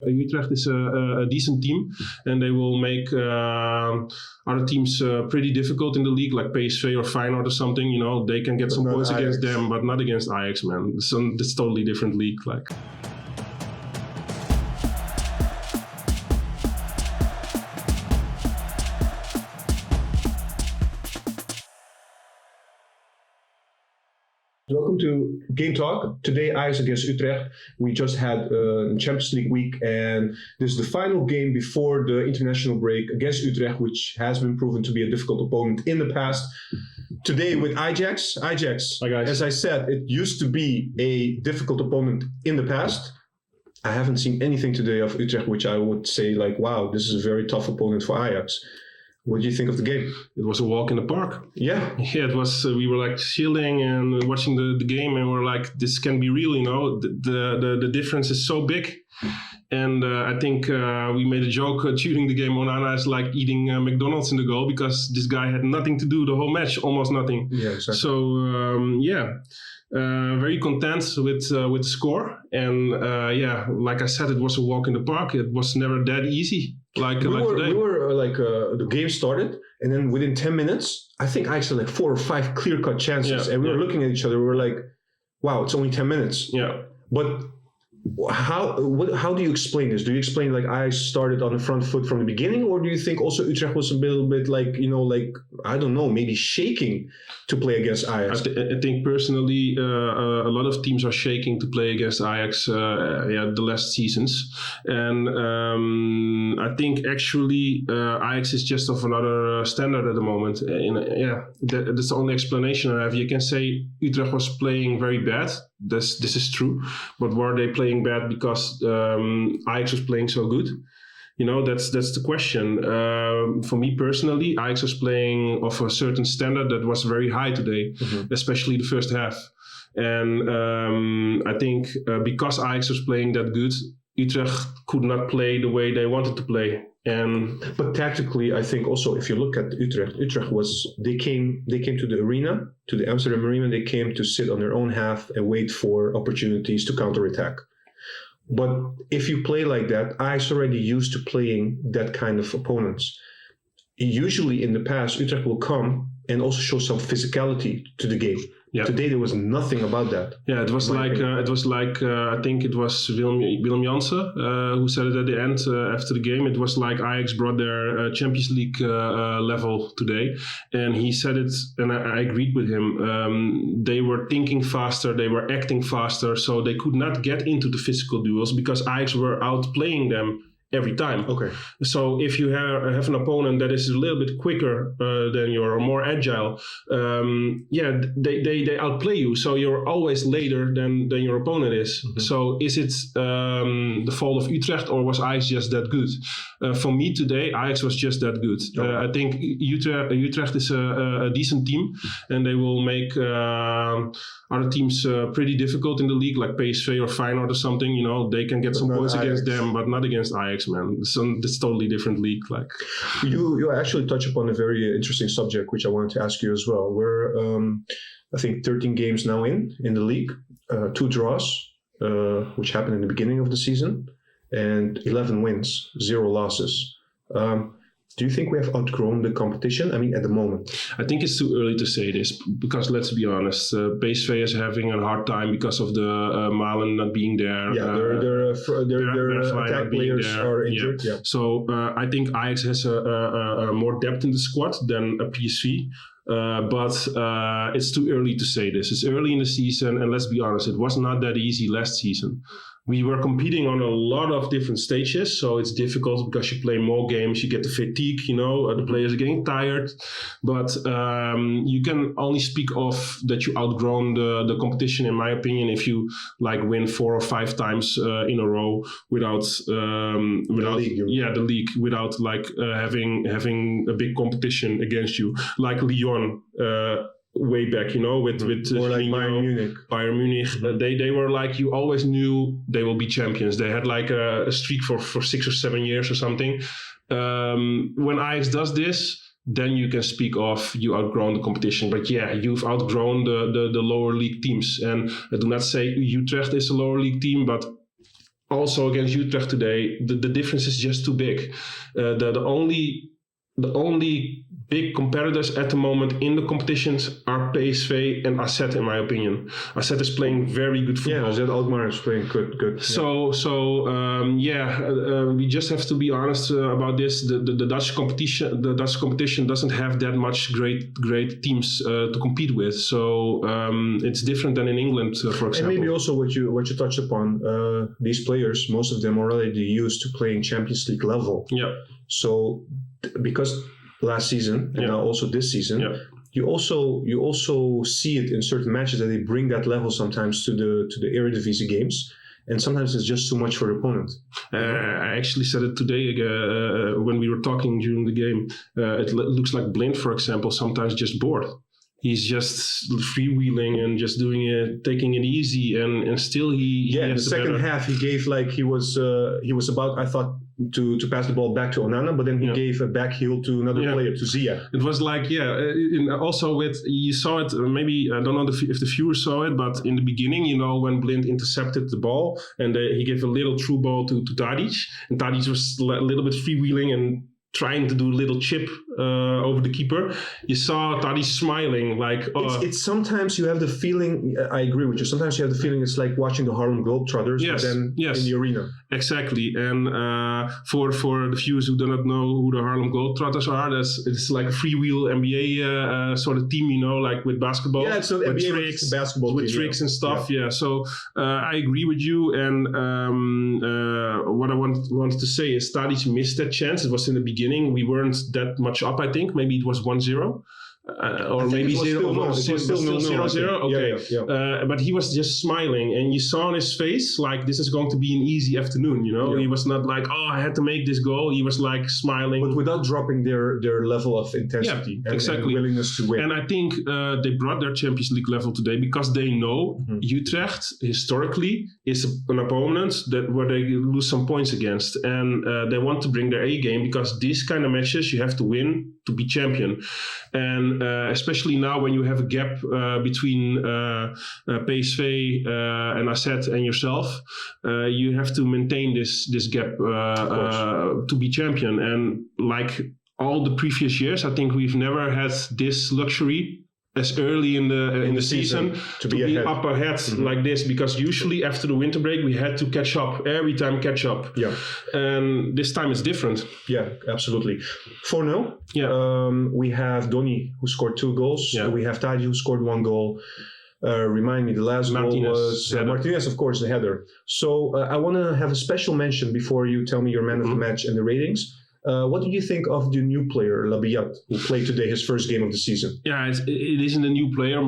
Utrecht is a decent team, and they will make other teams pretty difficult in the league, like PSV or Feyenoord or something. You know, they can get some points against them, but not against Ajax, man. It's totally different league, like. Welcome to GameTalk. Today, Ajax against Utrecht. We just had Champions League week, and this is the final game before the international break against Utrecht, which has been proven to be a difficult opponent in the past. Today with Ajax. Ajax, hi guys. As I said, it used to be a difficult opponent in the past. I haven't seen anything today of Utrecht, which I would say like, wow, this is a very tough opponent for Ajax. What do you think of the game? It was a walk in the park. Yeah, it was. We were like chilling and watching the game, and we're like, this can be real, you know. The difference is so big, and I think we made a joke during the game. Onana is like eating McDonald's in the goal because this guy had nothing to do the whole match, almost nothing. Yeah, exactly. So very content with the score, and like I said, it was a walk in the park. It was never that easy. Today. We were the game started, and then within 10 minutes, I think I actually had like 4 or 5 clear-cut chances, and we were looking at each other. We were like, "Wow, it's only 10 minutes." Yeah. But how do you explain this? Do you explain like I started on the front foot from the beginning, or do you think also Utrecht was a little bit like, you know, like, I don't know, maybe shaking to play against Ajax? I think personally, a lot of teams are shaking to play against Ajax. The last seasons, and I think actually Ajax is just of another standard at the moment. That's the only explanation I have. You can say Utrecht was playing very bad. This is true, but were they playing bad because Ajax was playing so good? You know, that's the question. For me personally, Ajax was playing of a certain standard that was very high today, especially the first half. And I think because Ajax was playing that good, Utrecht could not play the way they wanted to play. But tactically, I think also if you look at Utrecht they came to the arena, to the Amsterdam arena. They came to sit on their own half and wait for opportunities to counterattack. But if you play like that, Ajax already used to playing that kind of opponents. Usually in the past, Utrecht will come and also show some physicality to the game. Yeah. Today there was nothing about that. Yeah, it was like I think it was Willem Jansen who said it at the end after the game. It was like Ajax brought their Champions League level today, and he said it, and I agreed with him. They were thinking faster, they were acting faster, so they could not get into the physical duels because Ajax were outplaying them every time. Okay. So if you have an opponent that is a little bit quicker than you or more agile, they outplay you. So you're always later than your opponent is. Mm-hmm. So is it the fault of Utrecht, or was Ajax just that good? For me today, Ajax was just that good. I think Utrecht is a decent team, and they will make other teams pretty difficult in the league, like PSV or Feyenoord or something. You know, they can get some points against them, but not against Ajax, man. It's totally different league. Like you actually touch upon a very interesting subject, which I wanted to ask you as well. We're I think 13 games now in the league, 2 draws, which happened in the beginning of the season, and 11 wins, 0 losses. Do you think we have outgrown the competition? I mean, at the moment. I think it's too early to say this because let's be honest, PSV is having a hard time because of the Malen not being there. Yeah, their attack players are injured. Yeah. So I think Ajax has a more depth in the squad than a PSV. But it's too early to say this. It's early in the season, and let's be honest, it was not that easy last season. We were competing on a lot of different stages, so it's difficult because you play more games, you get the fatigue, you know, the players are getting tired. But you can only speak of that you outgrown the competition, in my opinion, if you like win 4 or 5 times in a row without the league, without like having a big competition against you, like Lyon. Way back, you know, with or like Bayern Munich. They were like, you always knew they will be champions. They had like a streak for 6 or 7 years or something. When Ajax does this, then you can speak of you outgrown the competition. But yeah, you've outgrown the lower league teams. And I do not say Utrecht is a lower league team, but also against Utrecht today, the difference is just too big. The only big competitors at the moment in the competitions are PSV and AZ, in my opinion. AZ is playing very good football. Yeah, AZ Alkmaar is playing good. So we just have to be honest about this. The Dutch competition doesn't have that much great teams to compete with. So it's different than in England, for example. And maybe also what you touched upon, these players, most of them are already used to playing Champions League level. Yeah. So because last season and now also this season, you also see it in certain matches that they bring that level sometimes to the Eredivisie games, and sometimes it's just too much for the opponent. I actually said it today when we were talking during the game. It looks like Blind, for example, sometimes just bored. He's just freewheeling and just doing it, taking it easy, and still he. Yeah, in the second half he gave he was about, I thought, to pass the ball back to Onana, but then he gave a back heel to another player, to Zia. It was like, also you saw it, maybe, I don't know if the viewers saw it, but in the beginning, when Blind intercepted the ball and he gave a little through ball to Tadic, and Tadic was a little bit freewheeling and trying to do a little chip over the keeper. You saw Tadic smiling like... It's sometimes you have the feeling, I agree with you, sometimes you have the feeling it's like watching the Harlem Globetrotters, but then in the arena. Exactly. And for the viewers who do not know who the Harlem Globetrotters are, it's like a freewheel NBA sort of team, like with basketball. Yeah, it's not NBA, tricks, basketball with team, tricks and stuff. Yeah. So I agree with you. And what I wanted to say is Tadic missed that chance. It was in the beginning. We weren't that much up, I think. Maybe it was 1-0. Or maybe 0-0. Still 0-0. Okay. Yeah. But he was just smiling, and you saw on his face like this is going to be an easy afternoon. He was not like, I had to make this goal. He was like smiling, but without dropping their level of intensity and willingness to win. And I think they brought their Champions League level today because they know Utrecht historically is an opponent where they lose some points against, and they want to bring their A game because these kind of matches you have to win to be champion. And especially now when you have a gap between PSV and AZ and yourself, you have to maintain this gap to be champion. And like all the previous years, I think we've never had this luxury as early in the season to be up ahead like this, because usually after the winter break we had to catch up, and this time it's different. Absolutely. 4-0. We have Donny who scored 2 goals. We have Tadic who scored 1 goal. Remind me, the last Martinez, goal was Martinez, of course, the header. So I want to have a special mention before you tell me your man of the match and the ratings. What do you think of the new player, Labiat, who played today his first game of the season? Yeah, it isn't a new player.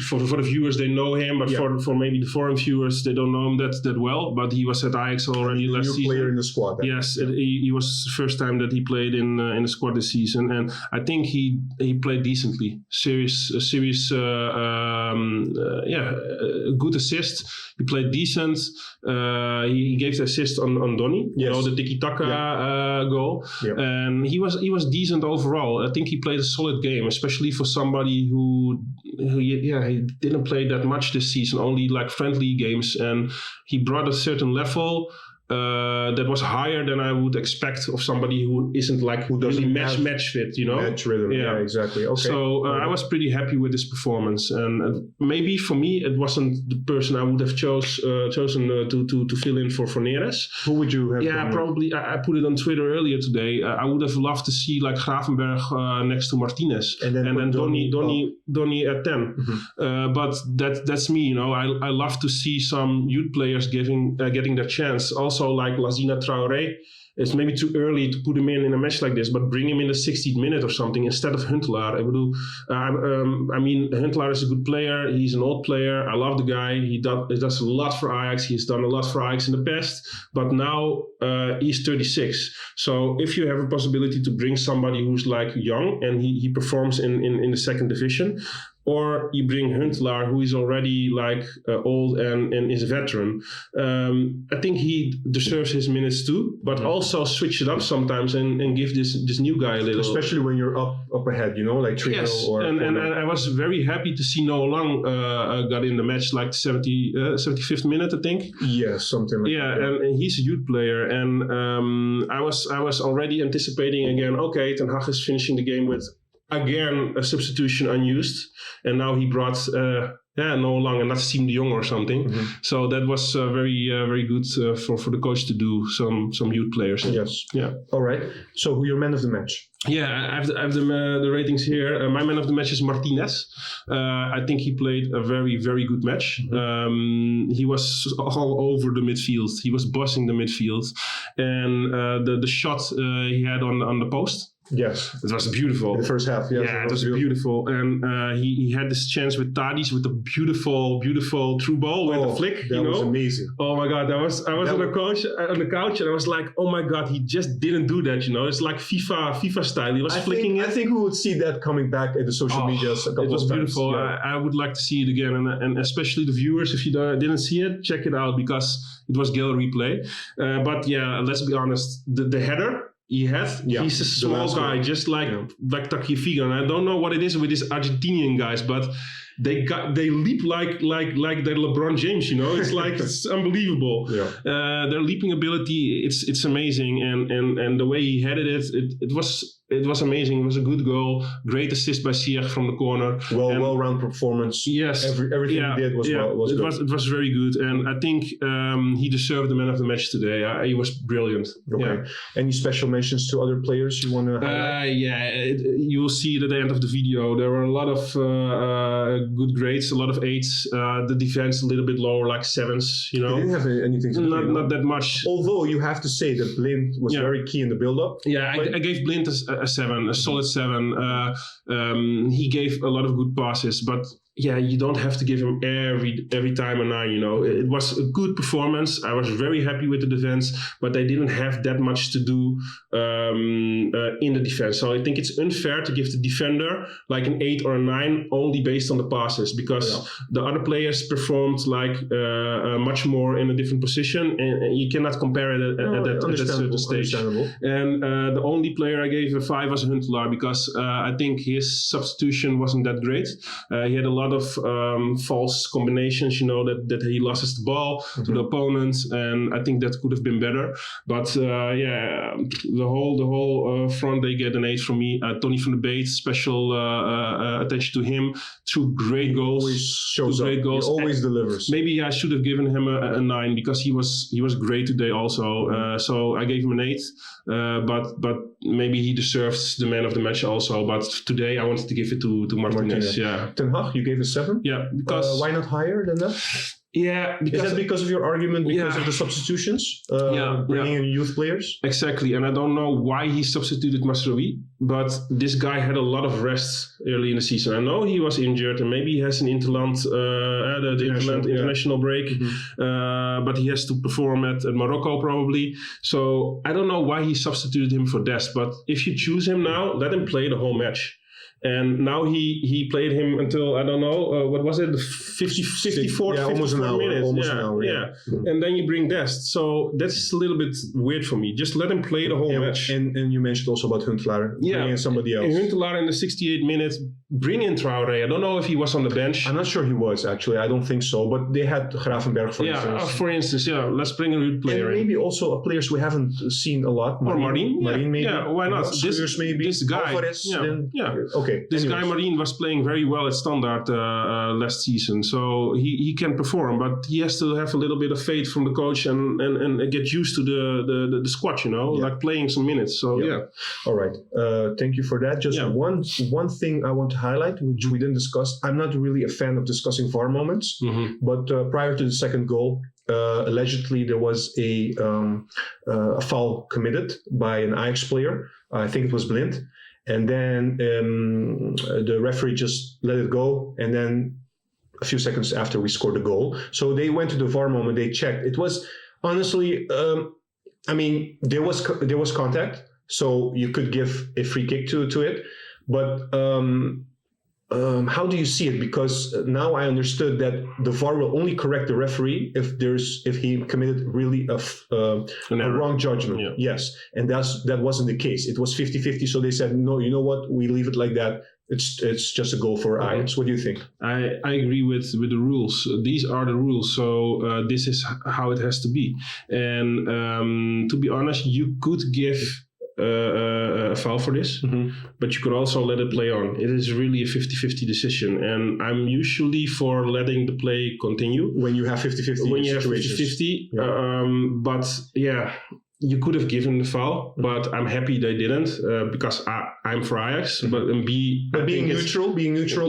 For the viewers, they know him, but for maybe the foreign viewers, they don't know him that well. But he was at Ajax already last season. New player in the squad. Then. Yes, he was the first time that he played in the squad this season, and I think he played decently. Good assist. He played decent. He gave the assist on Donny, the tiki-taka goal. And he was decent overall. I think he played a solid game, especially for somebody who he didn't play that much this season, only like friendly games, and he brought a certain level that was higher than I would expect of somebody who isn't who really match fit, Match rhythm, exactly. Okay. So I was pretty happy with this performance, and maybe for me it wasn't the person I would have chosen to fill in for Neres. Who would you have? Yeah, probably. I put it on Twitter earlier today. I would have loved to see Gravenberch next to Martinez, and then Donny at 10. But that's me. I love to see some youth players getting their chance. Also, like Lazina Traore, it's maybe too early to put him in a match like this, but bring him in the 60th minute or something instead of Huntelaar. Huntelaar is a good player. He's an old player. I love the guy. He does a lot for Ajax. He's done a lot for Ajax in the past, but now he's 36. So if you have a possibility to bring somebody who's young and he performs in the second division, or you bring Huntelaar, who is already old and is a veteran. I think he deserves his minutes too, but also switch it up sometimes and give this new guy a little. Especially when you're up ahead, like 3-0. Yes, or and I was very happy to see No Lang got in the match 75th minute, I think. Yeah, something like that. And he's a youth player, and I was already anticipating again. Okay, Ten Hag is finishing the game with again a substitution unused, and now he brought No Lang and not Siem de Jong or something. Mm-hmm. So that was very good for the coach to do some youth players. Yes. Yeah. All right. So your man of the match? Yeah, I have the ratings here. My man of the match is Martinez. I think he played a very, very good match. Mm-hmm. He was all over the midfield. He was bossing the midfield, and the shot he had on the post. Yes, it was beautiful. In the first half, yes, yeah, it was beautiful. And he had this chance with Tadic with a beautiful through ball with a flick. That was amazing. Oh my God, I was on the couch, and I was like, oh my God, he just didn't do that. It's like FIFA style. He was flicking it. I think we would see that coming back at the social media. It was beautiful. Yeah. I would like to see it again, and especially the viewers, if you didn't see it, check it out because it was gallery play. But yeah, let's be honest, the header he's a small guy, just like Tagliafico, and I don't know what it is with these Argentinian guys, but they leap like they're LeBron James, it's like it's unbelievable. Their leaping ability, it's amazing, and the way he headed it was amazing. It was a good goal, great assist by Ziyech from the corner. Well-round performance. Yes, everything he did was good. It was very good, and I think he deserved the man of the match today. He was brilliant. Okay. Yeah. Any special mentions to other players you want to highlight? You will see it at the end of the video. There were a lot of good grades, a lot of 8s. The defense a little bit lower, like 7s. They didn't have anything to do. Not that much. Although you have to say that Blind was very key in the build-up. Yeah, I gave Blind a 7, a solid 7. He gave a lot of good passes, but you don't have to give him every time a 9. It was a good performance. I was very happy with the defense, but they didn't have that much to do in the defense. So I think it's unfair to give the defender like an 8 or a 9 only based on the passes, because the other players performed much more in a different position, and you cannot compare it at that certain stage. And the only player I gave a 5 was Huntelaar, because I think his substitution wasn't that great. He had a lot of false combinations, that he lost the ball to the opponent, and I think that could have been better. But the whole front, they get an 8 from me. Tony van de Beek, special attention to him. 2 great goals. Always shows up. He always delivers. Maybe I should have given him a 9 because he was great today also. So I gave him an 8. But maybe he deserves the man of the match also. But today I wanted to give it to Martinez. Yeah. Ten Hag, you gave a 7? Yeah, because why not higher than that? Yeah, is that because of your argument? Because of the substitutions, bringing in youth players? Exactly, and I don't know why he substituted Mazraoui, but this guy had a lot of rest early in the season. I know he was injured, and maybe he has an interland, international break, but he has to perform at Morroco probably. So I don't know why he substituted him for Dest, but if you choose him now, let him play the whole match. And now he played him until, I don't know, what was it, the 54 almost an hour, minutes. Almost an hour, yeah. Mm-hmm. And then you bring Dest. So that's a little bit weird for me. Just let him play the whole match. And you mentioned also about Huntelaar, bringing in somebody else. Huntelaar in the 68 minutes, bring in Traore. I don't know if he was on the bench. I'm not sure he was, actually. I don't think so. But they had Gravenberch, for instance. For instance, let's bring a good player and maybe also players we haven't seen a lot. Marin, maybe. Yeah, why not? This guy. Alvarez, Okay. This guy Marin was playing very well at Standard last season, so he can perform, but he has to have a little bit of faith from the coach and get used to the squad, like playing some minutes. So All right. Thank you for that. Just one thing I want to highlight, which we didn't discuss. I'm not really a fan of discussing VAR moments, but prior to the second goal, allegedly there was a foul committed by an Ajax player. I think it was Blind. And then the referee just let it go. And then a few seconds after, we scored the goal. So they went to the VAR moment. They checked. It was honestly, there was contact. So you could give a free kick to it. But how do you see it? Because now I understood that the VAR will only correct the referee if he committed really a wrong judgment. Yeah. Yes, and that wasn't the case. It was 50-50, so they said, no, you know what? We leave it like that. It's just a goal for Ajax. What do you think? I agree with the rules. These are the rules, so this is how it has to be. And to be honest, you could give a foul for this, but you could also let it play on. It is really a 50-50 decision, and I'm usually for letting the play continue. When you have 50-50 When you have 50-50, but yeah, you could have given the foul, but I'm happy they didn't because I'm for Ajax. But being neutral.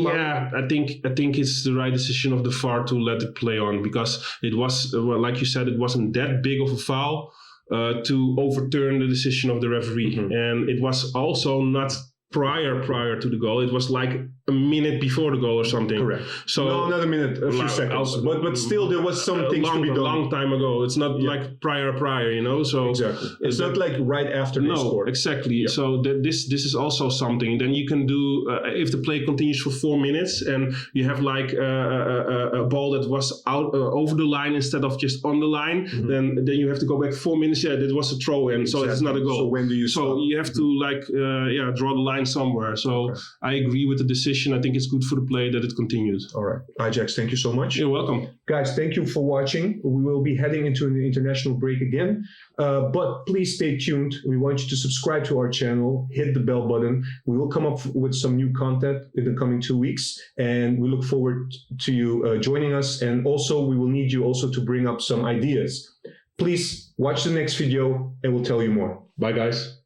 Yeah, I think it's the right decision of the VAR to let it play on, because it was, like you said, it wasn't that big of a foul to overturn the decision of the referee, and it was also not prior to the goal. It was like a minute before the goal or something. Correct. So no, not a minute, a few seconds. But still, there was some things to be done. A long time ago. It's not like prior, you know. So exactly. It's not like right after they scored. Exactly. Yeah. So this is also something. Then you can do if the play continues for 4 minutes and you have like a ball that was out over the line instead of just on the line. Then you have to go back 4 minutes. Yeah, that was a throw in, so it's not a goal. So when do you stop? So you have to draw the line somewhere. So I agree with the decision. I think it's good for the play that it continues. All right. Ajax, thank you so much. You're welcome. Guys, thank you for watching. We will be heading into an international break again. But please stay tuned. We want you to subscribe to our channel, hit the bell button. We will come up with some new content in the coming 2 weeks. And we look forward to you joining us. And also, we will need you also to bring up some ideas. Please watch the next video and we'll tell you more. Bye, guys.